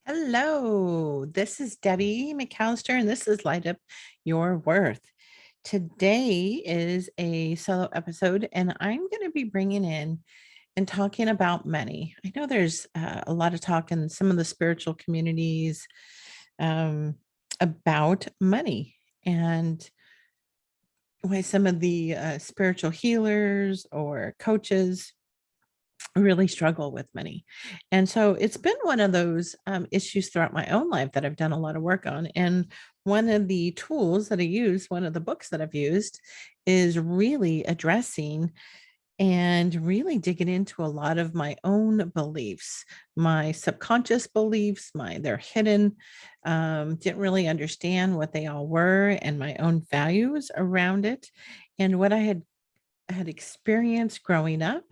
Hello, this is Debbie McAllister, and this is Light Up Your Worth. Today is a solo episode, and I'm going to be bringing in and talking about money. I know there's a lot of talk in some of the spiritual communities um, about money and why some of the spiritual healers or coaches really struggle with money. And so it's been one of those issues throughout my own life that I've done a lot of work on. And one of the tools that I use, one of the books that I've used, is really addressing and really digging into a lot of my own beliefs, my subconscious beliefs, they're hidden. Didn't really understand what they all were and my own values around it, and what I had experienced growing up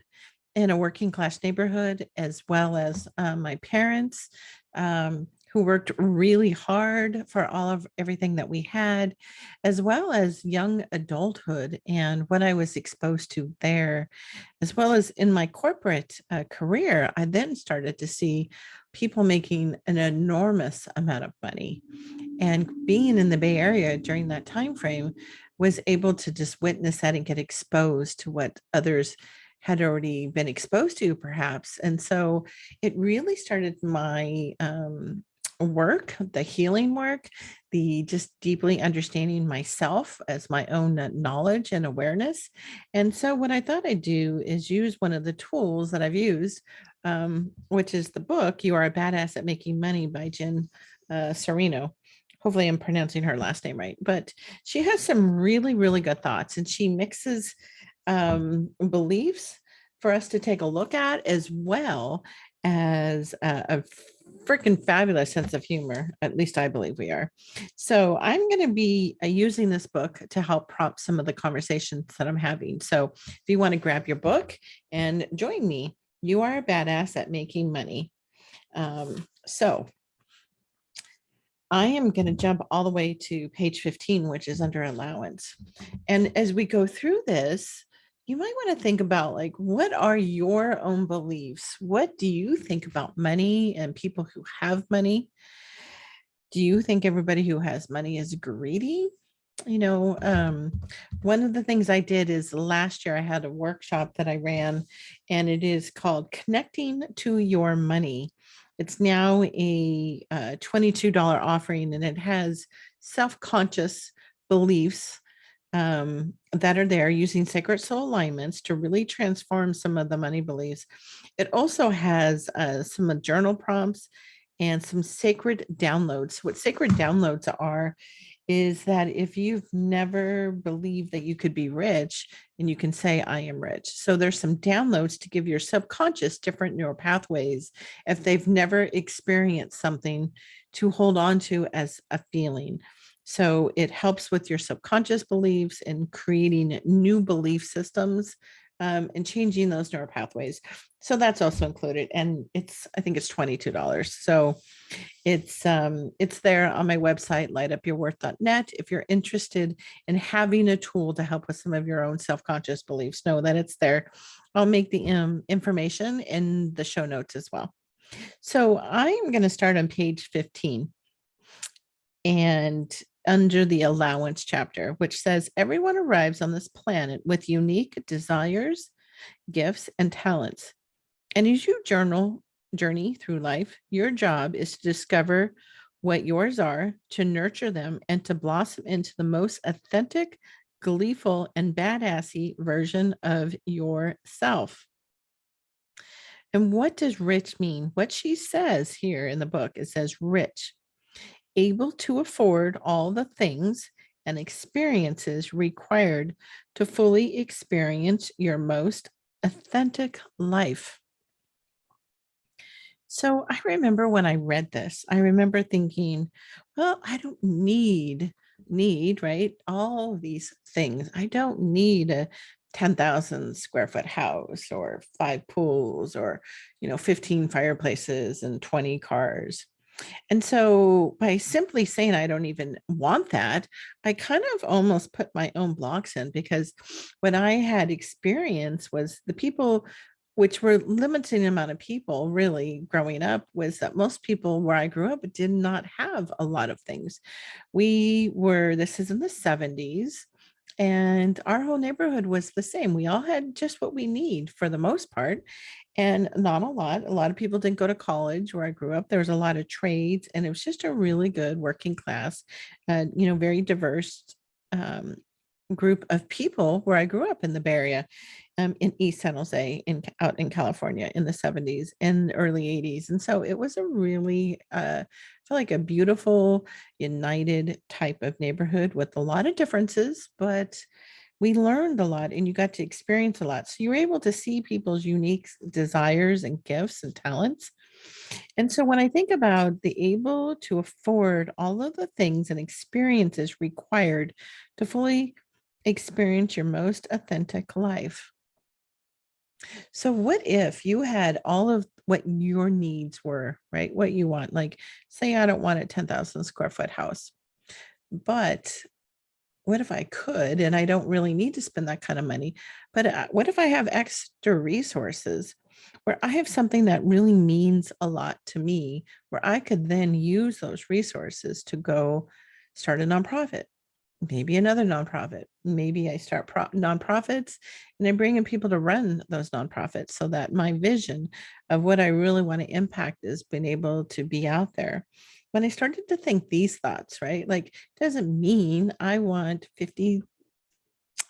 in a working class neighborhood, as well as my parents, who worked really hard for all of everything that we had, as well as young adulthood and what I was exposed to there, as well as in my corporate career. I then started to see people making an enormous amount of money, and being in the Bay Area during that time frame was able to just witness that and get exposed to what others had already been exposed to, perhaps. And so it really started my work, the healing work, the just deeply understanding myself as my own knowledge and awareness. And so what I thought I'd do is use one of the tools that I've used, which is the book "You Are a Badass at Making Money" by Jen Sereno. Hopefully I'm pronouncing her last name right, but she has some really, really good thoughts, and she mixes beliefs for us to take a look at, as well as a freaking fabulous sense of humor. At least I believe we are. So I'm going to be using this book to help prompt some of the conversations that I'm having. So if you want to grab your book and join me, you are a badass at making money. So I am going to jump all the way to page 15, which is under allowance. And as we go through this, you might want to think about, like, what are your own beliefs? What do you think about money and people who have money? Do you think everybody who has money is greedy? You know, one of the things I did is last year I had a workshop that I ran, and it is called Connecting to Your Money. It's now a $22 offering, and it has self-conscious beliefs that are there using sacred soul alignments to really transform some of the money beliefs. It also has some journal prompts and some sacred downloads. What sacred downloads are is that if you've never believed that you could be rich, and you can say, I am rich. So there's some downloads to give your subconscious different neural pathways if they've never experienced something to hold on to as a feeling. So it helps with your subconscious beliefs and creating new belief systems, and changing those neural pathways. So that's also included. And I think it's $22. So it's there on my website, lightupyourworth.net. If you're interested in having a tool to help with some of your own self-conscious beliefs, know that it's there. I'll make the information in the show notes as well. So I'm going to start on page 15, and under the allowance chapter, which says everyone arrives on this planet with unique desires, gifts, and talents. And as you journey through life, your job is to discover what yours are, to nurture them, and to blossom into the most authentic, gleeful, and badassy version of yourself. And what does rich mean? What she says here in the book, it says rich, able to afford all the things and experiences required to fully experience your most authentic life. So I remember when I read this, I remember thinking, well, I don't need, right? All these things. I don't need a 10,000 square foot house or 5 pools or, 15 fireplaces and 20 cars. And so by simply saying I don't even want that, I kind of almost put my own blocks in, because what I had experienced was the people which were limiting amount of people really growing up, was that most people where I grew up did not have a lot of things. This is in the 70s, and our whole neighborhood was the same. We all had just what we need for the most part, and not a lot. A lot of people didn't go to college where I grew up. There was a lot of trades, and it was just a really good working class, very diverse um, group of people where I grew up in the Bay Area, in East San Jose, out in California in the 70s and early 80s. And so it was a really, I feel like a beautiful, united type of neighborhood with a lot of differences, but we learned a lot and you got to experience a lot. So you were able to see people's unique desires and gifts and talents. And so when I think about the able to afford all of the things and experiences required to fully experience your most authentic life. So what if you had all of what your needs were, right? What you want, like say I don't want a 10,000 square foot house, but what if I could, and I don't really need to spend that kind of money, but what if I have extra resources where I have something that really means a lot to me, where I could then use those resources to go start a nonprofit, maybe another nonprofit. Maybe I start nonprofits and I bring in people to run those nonprofits so that my vision of what I really want to impact is being able to be out there. When I started to think these thoughts, right? Like, doesn't mean I want 50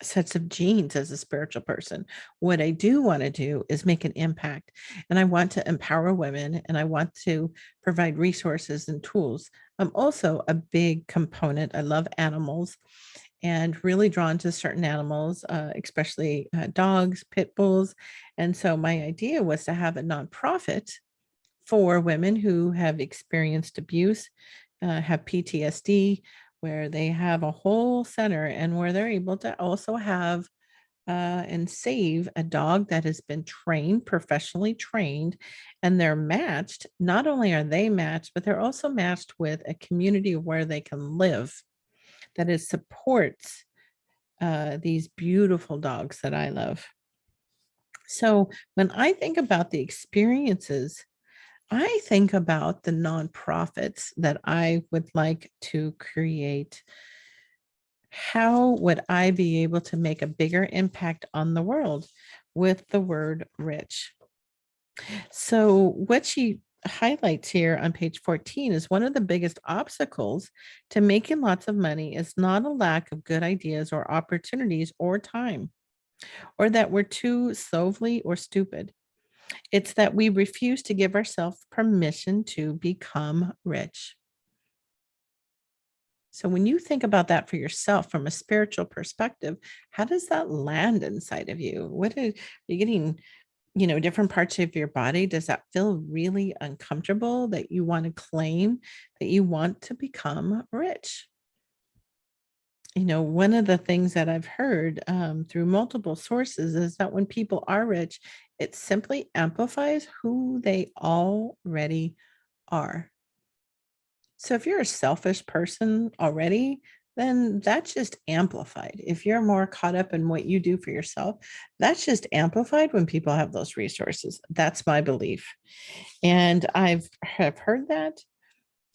sets of genes as a spiritual person. What I do want to do is make an impact, and I want to empower women, and I want to provide resources and tools. I'm also a big component. I love animals and really drawn to certain animals, especially dogs, pit bulls. And so my idea was to have a nonprofit for women who have experienced abuse, have PTSD, where they have a whole center and where they're able to also have and save a dog that has been trained, professionally trained, and they're matched. Not only are they matched, but they're also matched with a community where they can live that is supports these beautiful dogs that I love. So when I think about the experiences, I think about the nonprofits that I would like to create. How would I be able to make a bigger impact on the world with the word rich? So, what she highlights here on page 14 is one of the biggest obstacles to making lots of money is not a lack of good ideas or opportunities or time, or that we're too slovely or stupid. It's that we refuse to give ourselves permission to become rich. So when you think about that for yourself from a spiritual perspective, how does that land inside of you? Are you getting, different parts of your body? Does that feel really uncomfortable that you want to claim that you want to become rich? One of the things that I've heard through multiple sources is that when people are rich, it simply amplifies who they already are. So if you're a selfish person already, then that's just amplified. If you're more caught up in what you do for yourself, that's just amplified when people have those resources. That's my belief. And have heard that,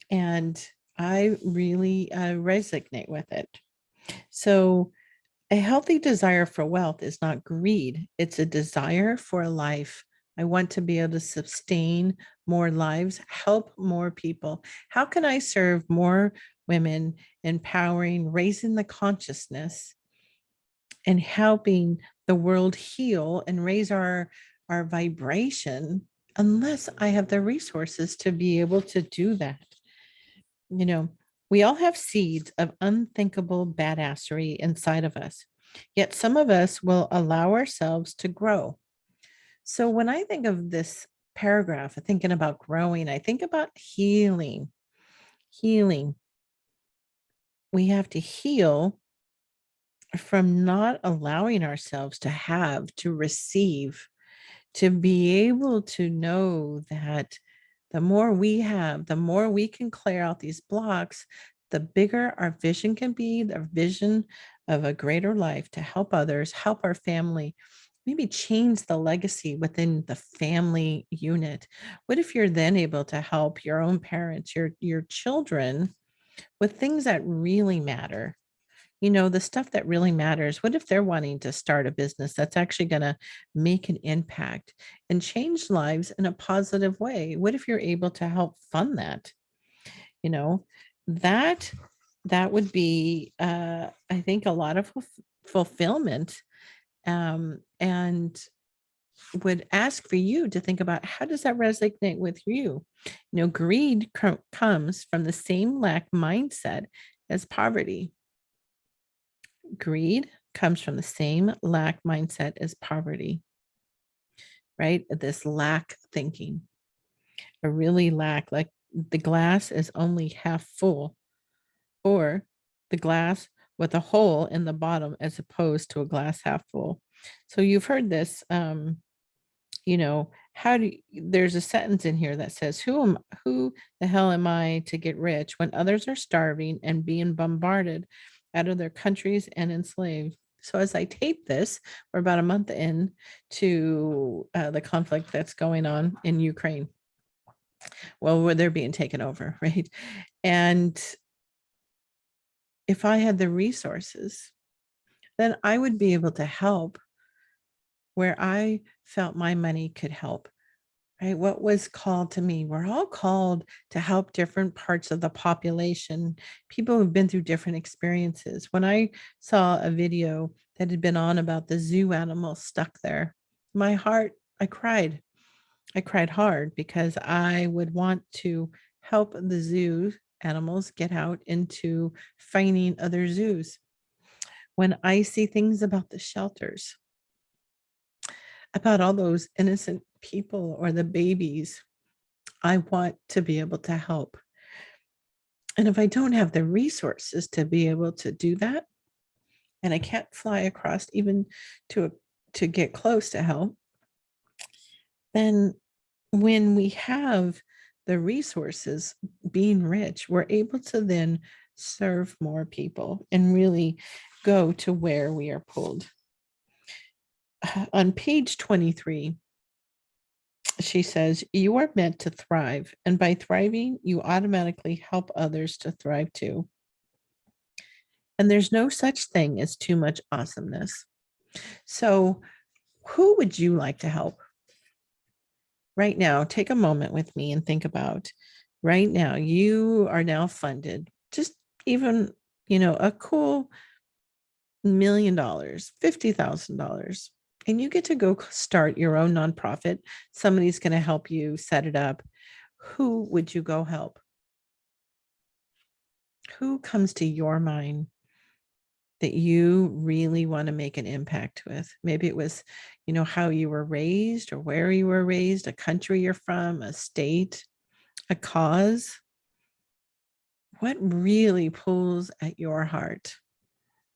and I really resonate with it. So a healthy desire for wealth is not greed, it's a desire for a life. I want to be able to sustain more lives, help more people. How can I serve more women, empowering, raising the consciousness, and helping the world heal and raise our vibration unless I have the resources to be able to do that? You know, we all have seeds of unthinkable badassery inside of us, yet some of us will allow ourselves to grow. So when I think of this paragraph, thinking about growing, I think about healing. Healing. We have to heal from not allowing ourselves to have, to receive, to be able to know that the more we have, the more we can clear out these blocks, the bigger our vision can be, the vision of a greater life to help others, help our family, maybe change the legacy within the family unit? What if you're then able to help your own parents, your children with things that really matter? The stuff that really matters. What if they're wanting to start a business that's actually going to make an impact and change lives in a positive way? What if you're able to help fund that? You know, that that would be, I think, a lot of fulfillment, and would ask for you to think about, how does that resonate with you? Greed comes from the same lack mindset as poverty. Greed comes from the same lack mindset as poverty, right? This lack thinking, a really lack, like the glass is only half full, or the glass with a hole in the bottom as opposed to a glass half full. So you've heard this, there's a sentence in here that says, who the hell am I to get rich when others are starving and being bombarded out of their countries and enslaved? So as I tape this, we're about a month in to the conflict that's going on in Ukraine. Well, where they're being taken over, right? And if I had the resources, then I would be able to help where I felt my money could help, right? What was called to me? We're all called to help different parts of the population, people who've been through different experiences. When I saw a video that had been on about the zoo animals stuck there, my heart, I cried. I cried hard because I would want to help the zoo animals get out into finding other zoos. When I see things about the shelters, about all those innocent people or the babies, I want to be able to help. And if I don't have the resources to be able to do that, and I can't fly across even to get close to help, then when we have the resources, being rich, we're able to then serve more people and really go to where we are pulled. On page 23, she says, you are meant to thrive, and by thriving, you automatically help others to thrive too. And there's no such thing as too much awesomeness. So, who would you like to help? Right now, take a moment with me and think about, right now, you are now funded, just even, a cool $1,000,000, $50,000, and you get to go start your own nonprofit. Somebody's going to help you set it up. Who would you go help? Who comes to your mind that you really want to make an impact with? Maybe it was, how you were raised or where you were raised, a country you're from, a state, a cause. What really pulls at your heart?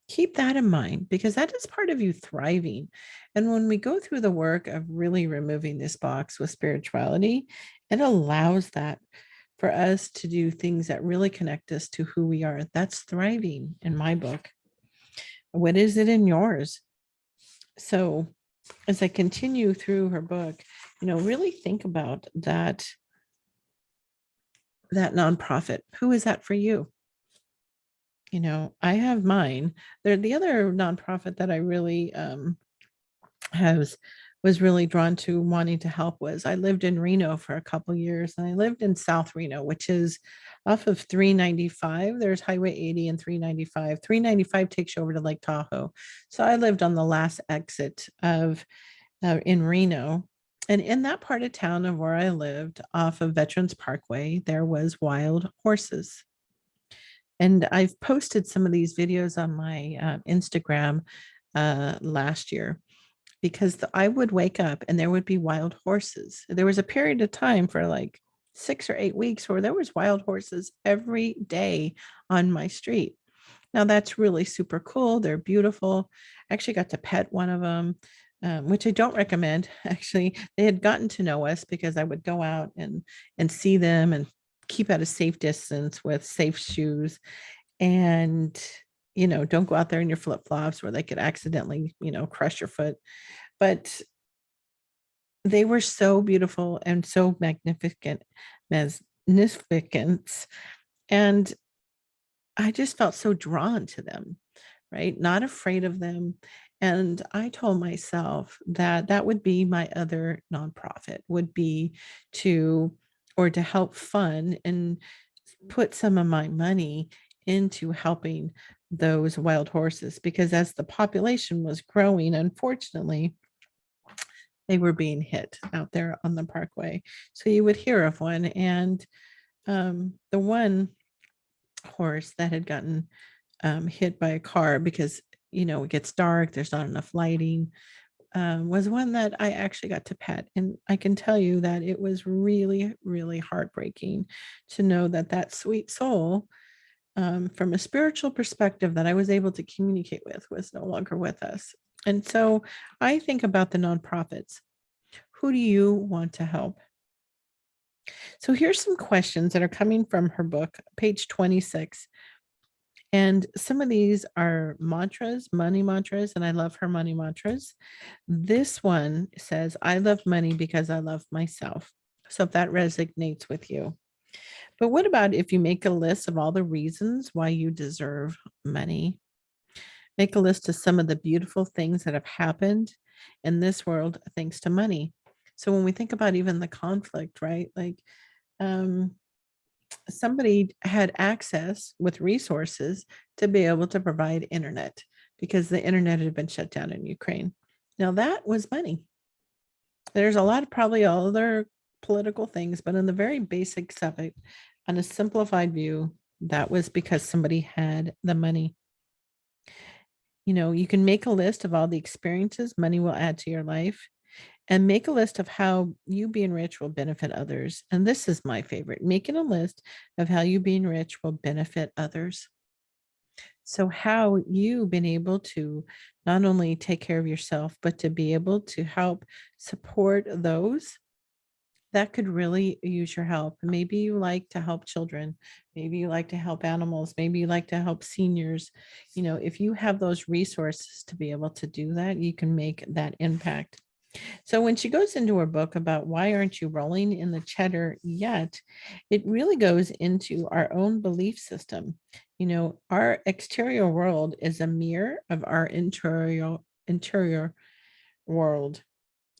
Keep that in mind, because that is part of you thriving. And when we go through the work of really removing this box with spirituality, it allows that for us to do things that really connect us to who we are. That's thriving in my book. What is it in yours? So as I continue through her book, really think about that nonprofit. Who is that for you? I have mine. The other nonprofit that I really has was really drawn to wanting to help was, I lived in Reno for a couple years, and I lived in South Reno, which is off of 395. There's Highway 80 and 395. 395 takes you over to Lake Tahoe. So I lived on the last exit of in Reno. And in that part of town of where I lived, off of Veterans Parkway, there was wild horses. And I've posted some of these videos on my Instagram last year, because I would wake up and there would be wild horses. There was a period of time for like 6 or 8 weeks where there was wild horses every day on my street. Now that's really super cool. They're beautiful. I actually got to pet one of them, which I don't recommend. Actually, they had gotten to know us because I would go out and see them and keep at a safe distance with safe shoes. And don't go out there in your flip-flops where they could accidentally, crush your foot. but they were so beautiful and so magnificent. And I just felt so drawn to them, right? Not afraid of them. And I told myself that that would be my other nonprofit, would be to, or to help fund and put some of my money into helping those wild horses, because as the population was growing, unfortunately, they were being hit out there on the parkway. So you would hear of one. And the one horse that had gotten hit by a car because, it gets dark, there's not enough lighting, was one that I actually got to pet. And I can tell you that it was really, really heartbreaking to know that that sweet soul, from a spiritual perspective that I was able to communicate with, was no longer with us. And so I think about the nonprofits. Who do you want to help? So here's some questions that are coming from her book, page 26. And some of these are mantras, money mantras, and I love her money mantras. This one says, I love money because I love myself. So if that resonates with you. But what about if you make a list of all the reasons why you deserve money? Make a list of some of the beautiful things that have happened in this world thanks to money. So when we think about even the conflict, right? Like, um, somebody had access with resources to be able to provide internet because the internet had been shut down in Ukraine. Now that was money. There's a lot of probably other political things, but in the very basics of it, on a simplified view, that was because somebody had the money. You can make a list of all the experiences money will add to your life, and make a list of how you being rich will benefit others. And this is my favorite, making a list of how you being rich will benefit others. So, how you been able to not only take care of yourself, but to be able to help support those that could really use your help. Maybe you like to help children. Maybe you like to help animals. Maybe you like to help seniors. If you have those resources to be able to do that, you can make that impact. So when she goes into her book about why aren't you rolling in the cheddar yet, it really goes into our own belief system. Our exterior world is a mirror of our interior world,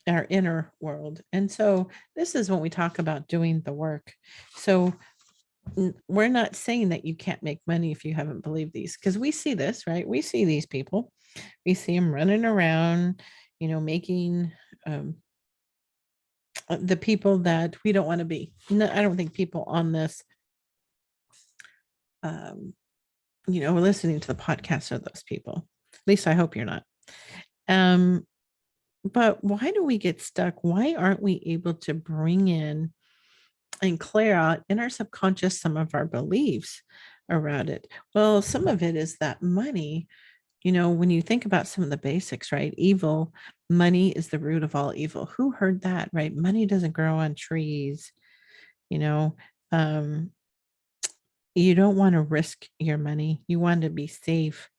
our inner world. And so this is when we talk about doing the work. So we're not saying that you can't make money if you haven't believed these, because we see this, right? We see these people, we see them running around, making the people that we don't want to be. No, I don't think people on this, um, listening to the podcast are those people. At least I hope you're not. Um, but why do we get stuck? Why aren't we able to bring in and clear out in our subconscious some of our beliefs around it? Well, some of it is that money, when you think about some of the basics, right? Evil, money is the root of all evil. Who heard that, right? Money doesn't grow on trees, you know. Um, you don't want to risk your money. You want to be safe.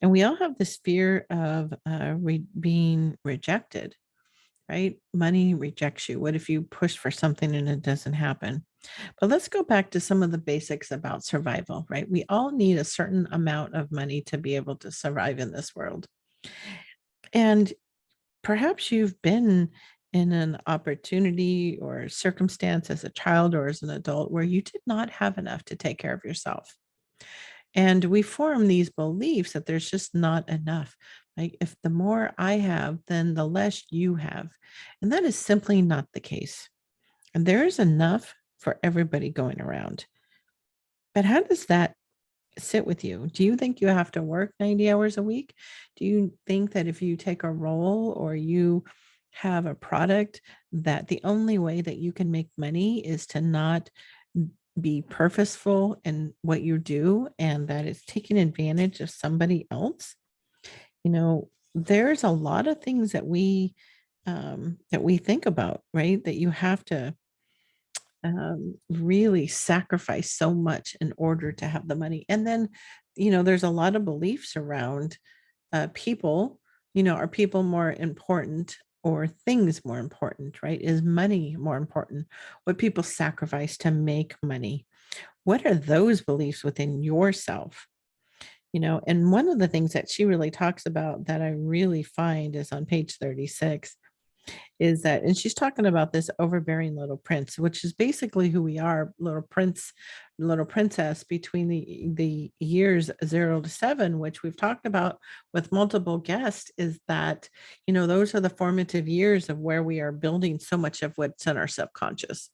And we all have this fear of being rejected, right? Money rejects you. What if you push for something and it doesn't happen? But let's go back to some of the basics about survival, right? We all need a certain amount of money to be able to survive in this world. And perhaps you've been in an opportunity or circumstance as a child or as an adult where you did not have enough to take care of yourself. And we form these beliefs that there's just not enough. Like, if the more I have, then the less you have. And that is simply not the case. And there is enough for everybody going around. But how does that sit with you? Do you think you have to work 90 hours a week? Do you think that if you take a role or you have a product, that the only way that you can make money is to not be purposeful in what you do, and that it's taking advantage of somebody else? There's a lot of things that we think about, right? That you have to really sacrifice so much in order to have the money. And then, there's a lot of beliefs around people Are people more important or things more important, right? Is money more important? What people sacrifice to make money? What are those beliefs within yourself? And one of the things that she really talks about that I really find is on page 36 is that, and she's talking about this overbearing little prince, which is basically who we are, little prince, little princess between the years 0 to 7, which we've talked about with multiple guests, is that, those are the formative years of where we are building so much of what's in our subconscious.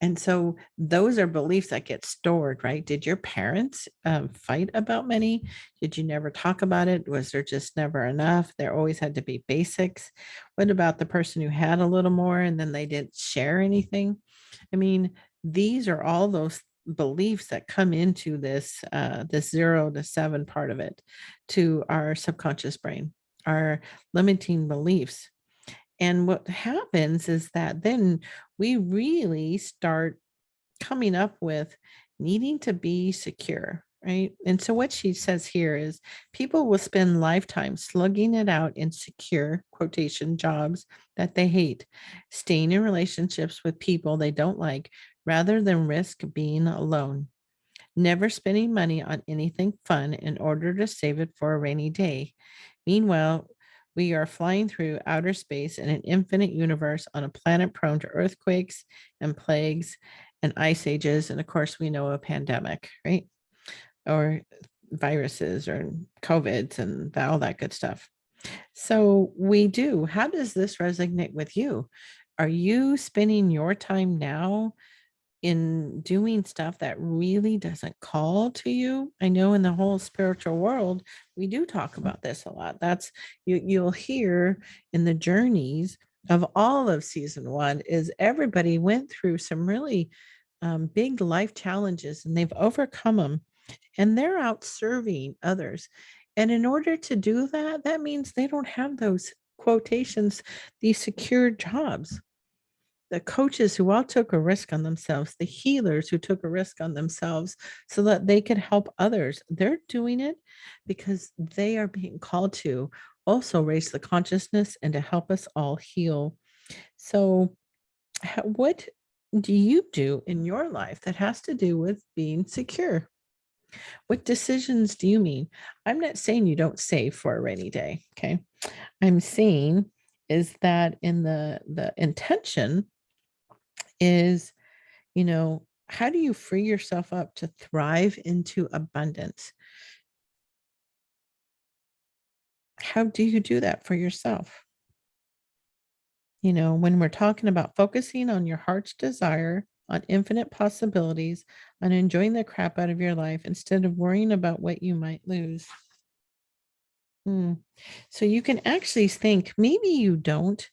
And so those are beliefs that get stored, right? Did your parents fight about money? Did you never talk about it? Was there just never enough? There always had to be basics. What about the person who had a little more and then they didn't share anything? I mean, these are all those beliefs that come into this 0 to 7 part of it, to our subconscious brain, our limiting beliefs. And what happens is that then we really start coming up with needing to be secure, right? And so what she says here is people will spend lifetimes slugging it out in secure quotation jobs that they hate, staying in relationships with people they don't like rather than risk being alone, never spending money on anything fun in order to save it for a rainy day. Meanwhile, we are flying through outer space in an infinite universe on a planet prone to earthquakes and plagues and ice ages. And of course, we know a pandemic, right? Or viruses or COVIDs and all that good stuff. So we do. How does this resonate with you? Are you spending your time now in doing stuff that really doesn't call to you? I know in the whole spiritual world, we do talk about this a lot. That's you'll hear in the journeys of all of season 1 is everybody went through some really big life challenges and they've overcome them and they're out serving others. And in order to do that, that means they don't have those quotations, these secure jobs. The coaches who all took a risk on themselves, the healers who took a risk on themselves so that they could help others, they're doing it because they are being called to also raise the consciousness and to help us all heal. So, what do you do in your life that has to do with being secure? What decisions do you mean? I'm not saying you don't save for a rainy day. Okay. I'm saying is that in the intention is, how do you free yourself up to thrive into abundance? How do you do that for yourself? When we're talking about focusing on your heart's desire, on infinite possibilities, on enjoying the crap out of your life instead of worrying about what you might lose. So you can actually think maybe you don't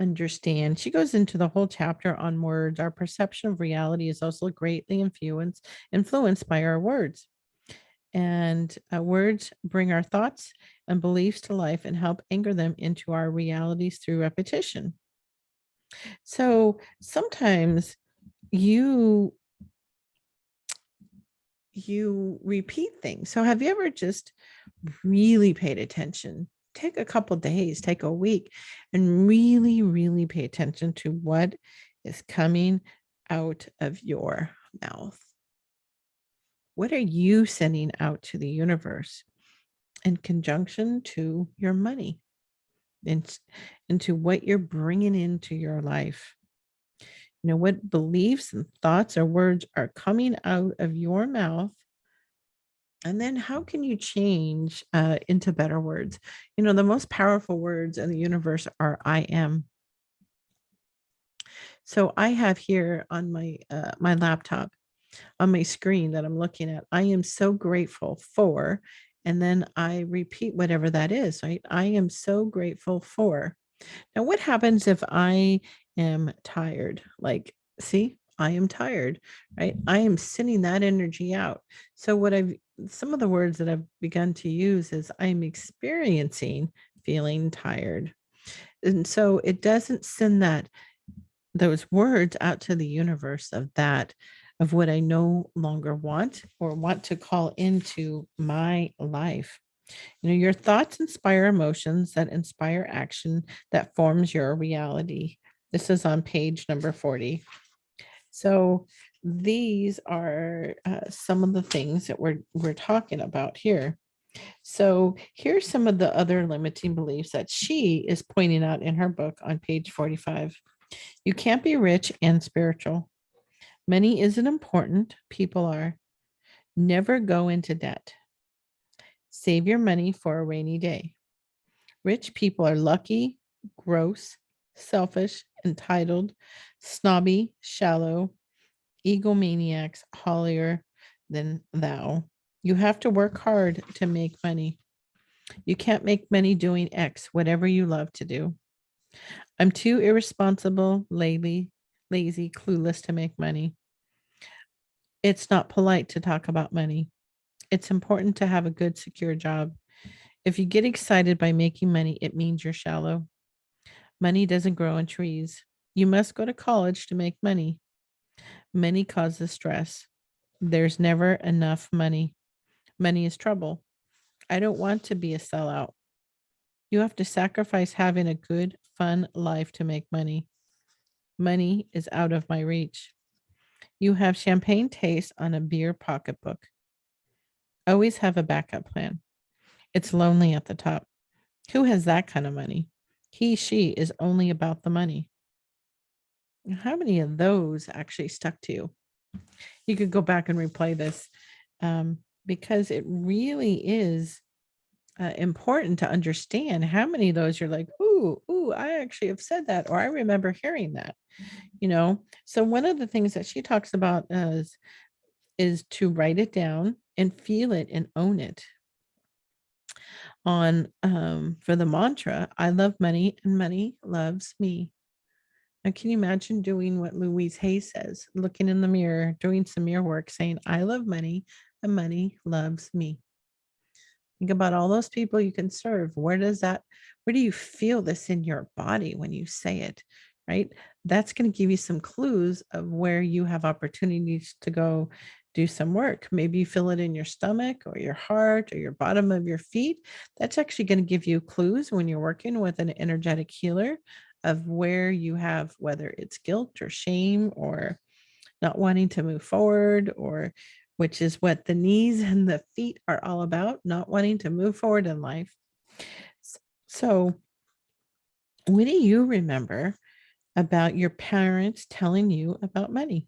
understand. She goes into the whole chapter on words. Our perception of reality is also greatly influenced by our words. And words bring our thoughts and beliefs to life and help anchor them into our realities through repetition. So sometimes you you repeat things. So have you ever just really paid attention? Take a couple days, take a week, and really, really pay attention to what is coming out of your mouth. What are you sending out to the universe in conjunction to your money and into what you're bringing into your life? What beliefs and thoughts or words are coming out of your mouth, and then how can you change into better words? The most powerful words in the universe are I am. So I have here on my laptop, on my screen that I'm looking at, I am so grateful for, and then I repeat whatever that is, right? I am so grateful for. Now, what happens if I am tired? Like, see, I am tired, right? I am sending that energy out. So, some of the words that I've begun to use is I'm experiencing feeling tired. And so it doesn't send those words out to the universe of what I no longer want or want to call into my life. Your thoughts inspire emotions that inspire action that forms your reality. This is on page number 40. So these are some of the things that we're talking about here. So here's some of the other limiting beliefs that she is pointing out in her book on page 45. You can't be rich and spiritual. Money isn't important. People are. Never go into debt. Save your money for a rainy day. Rich people are lucky, gross, selfish, entitled, snobby, shallow, egomaniacs, holier than thou. You have to work hard to make money. You can't make money doing X, whatever you love to do. I'm too irresponsible, lazy, clueless to make money. It's not polite to talk about money. It's important to have a good, secure job. If you get excited by making money, it means you're shallow. Money doesn't grow on trees. You must go to college to make money. Money causes stress. There's never enough money. Money is trouble. I don't want to be a sellout. You have to sacrifice having a good, fun life to make money. Money is out of my reach. You have champagne taste on a beer pocketbook. Always have a backup plan. It's lonely at the top. Who has that kind of money? He, she is only about the money. How many of those actually stuck to you? You could go back and replay this because it really is important to understand how many of those you're like, ooh, I actually have said that, or I remember hearing that, So one of the things that she talks about is to write it down and feel it and own it. On for the mantra, I love money and money loves me. Now, can you imagine doing what Louise Hay says, looking in the mirror, doing some mirror work, saying, I love money and money loves me? Think about all those people you can serve. Where do you feel this in your body when you say it, right? That's going to give you some clues of where you have opportunities to go do some work. Maybe you feel it in your stomach or your heart or your bottom of your feet. That's actually going to give you clues when you're working with an energetic healer of where you have, whether it's guilt or shame or not wanting to move forward, or which is what the knees and the feet are all about, not wanting to move forward in life. So, what do you remember about your parents telling you about money?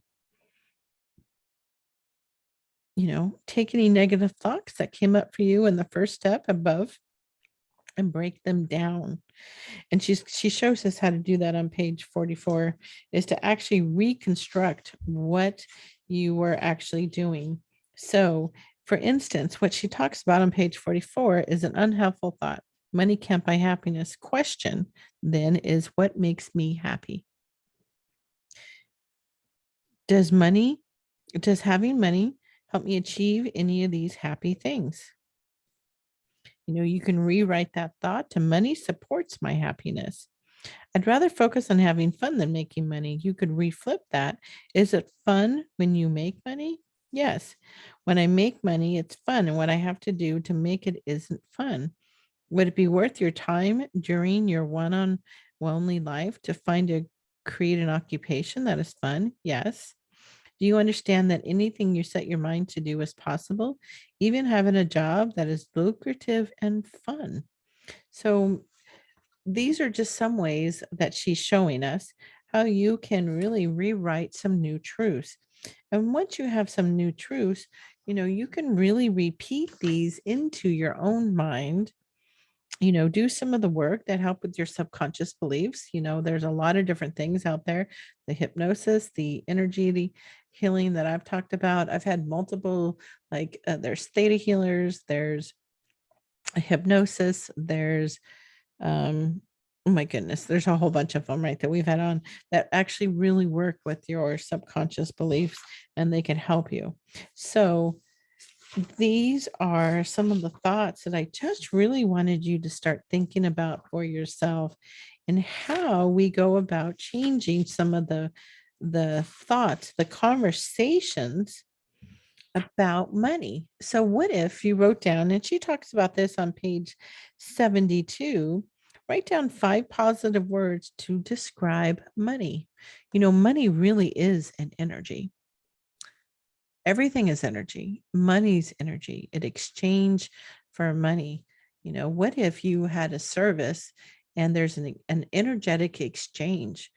Take any negative thoughts that came up for you in the first step above and break them down. And she shows us how to do that on page 44, is to actually reconstruct what you were actually doing. So, for instance, what she talks about on page 44 is an unhelpful thought. Money can't buy happiness. Question then is, what makes me happy? Does having money help me achieve any of these happy things? You can rewrite that thought to money supports my happiness. I'd rather focus on having fun than making money. You could reflip that. Is it fun when you make money? Yes. When I make money, it's fun. And what I have to do to make it isn't fun. Would it be worth your time during your one-on lonely life to create an occupation that is fun? Yes. Do you understand that anything you set your mind to do is possible, even having a job that is lucrative and fun? So these are just some ways that she's showing us how you can really rewrite some new truths. And once you have some new truths, you can really repeat these into your own mind. Do some of the work that help with your subconscious beliefs. There's a lot of different things out there, the hypnosis, the energy, the healing that I've talked about. I've had multiple, like there's theta healers, there's a hypnosis, there's oh my goodness, there's a whole bunch of them, right, that we've had on that actually really work with your subconscious beliefs, and they can help you. So these are some of the thoughts that I just really wanted you to start thinking about for yourself, and how we go about changing some of the thoughts, the conversations about money. So, what if you wrote down, and she talks about this on page 72, write down 5 positive words to describe money. Money really is an energy. Everything is energy. Money's energy. It exchange for money. What if you had a service and there's an energetic exchange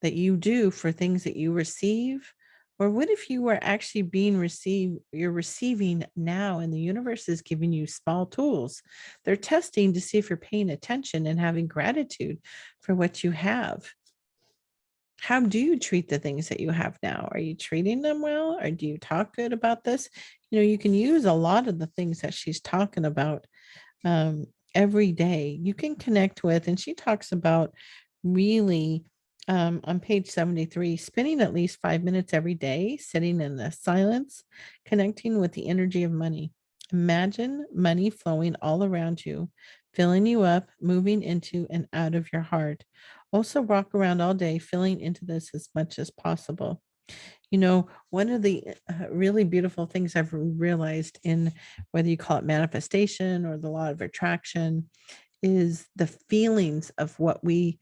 that you do for things that you receive? Or what if you were actually you're receiving now, and the universe is giving you small tools? They're testing to see if you're paying attention and having gratitude for what you have. How do you treat the things that you have now? Are you treating them well? Or do you talk good about this? You can use a lot of the things that she's talking about um, every day. You can connect with, and she talks about really on page 73, spending at least 5 minutes every day, sitting in the silence, connecting with the energy of money. Imagine money flowing all around you, filling you up, moving into and out of your heart. Also, walk around all day, filling into this as much as possible. One of the really beautiful things I've realized in whether you call it manifestation or the law of attraction is the feelings of what we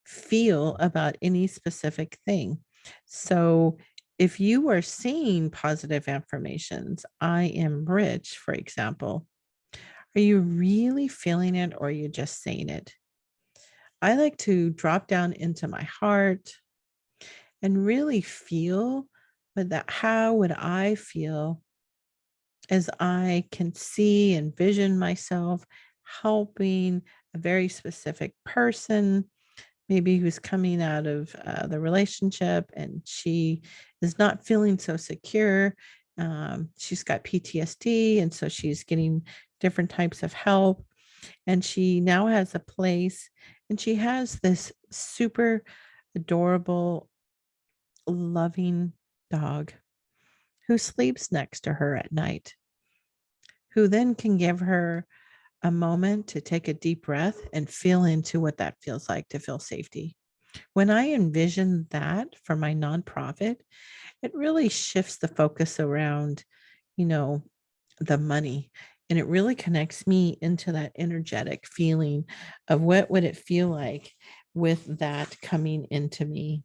feel about any specific thing. So if you are seeing positive affirmations, I am rich, for example, are you really feeling it, or are you just saying it? I like to drop down into my heart and really feel how would I feel as I can see and vision myself helping a very specific person, maybe who's coming out of the relationship and she is not feeling so secure. She's got PTSD, and so she's getting different types of help. And she now has a place, and she has this super adorable, loving dog who sleeps next to her at night, who then can give her a moment to take a deep breath and feel into what that feels like to feel safety. When I envision that for my nonprofit, it really shifts the focus around, you know, the money. And it really connects me into that energetic feeling of what would it feel like with that coming into me.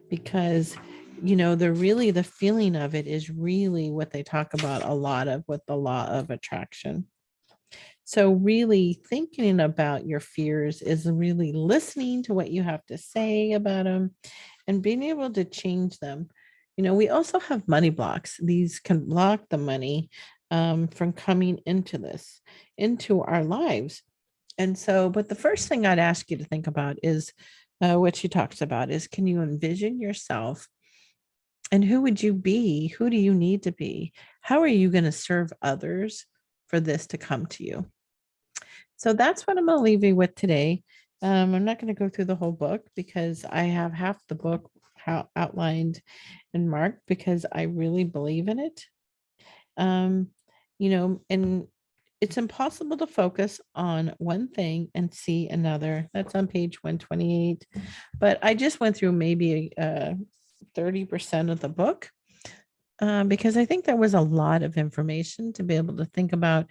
Because the feeling of it is really what they talk about a lot of with the law of attraction. So really thinking about your fears is really listening to what you have to say about them and being able to change them. We also have money blocks. These can block the money from coming into our lives. And so, but the first thing I'd ask you to think about is what she talks about is, can you envision yourself, and who would you be? Who do you need to be? How are you going to serve others for this to come to you? So that's what I'm going to leave you with today. I'm not going to go through the whole book because I have half the book outlined and marked because I really believe in it. Um, and it's impossible to focus on one thing and see another. That's on page 128. But I just went through maybe 30% of the book because I think there was a lot of information to be able to think about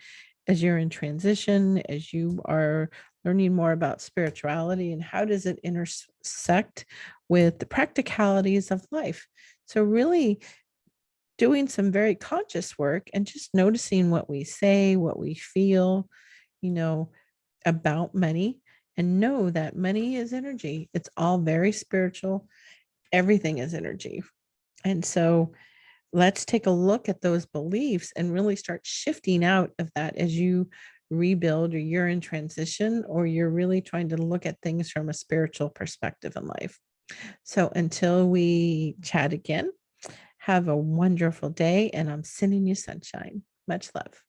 as you're in transition, as you are learning more about spirituality and how does it intersect with the practicalities of life. So really doing some very conscious work and just noticing what we say, what we feel, you know, about money, and know that money is energy. It's all very spiritual. Everything is energy. And so let's take a look at those beliefs and really start shifting out of that as you rebuild, or you're in transition, or you're really trying to look at things from a spiritual perspective in life. So until we chat again, have a wonderful day, and I'm sending you sunshine. Much love.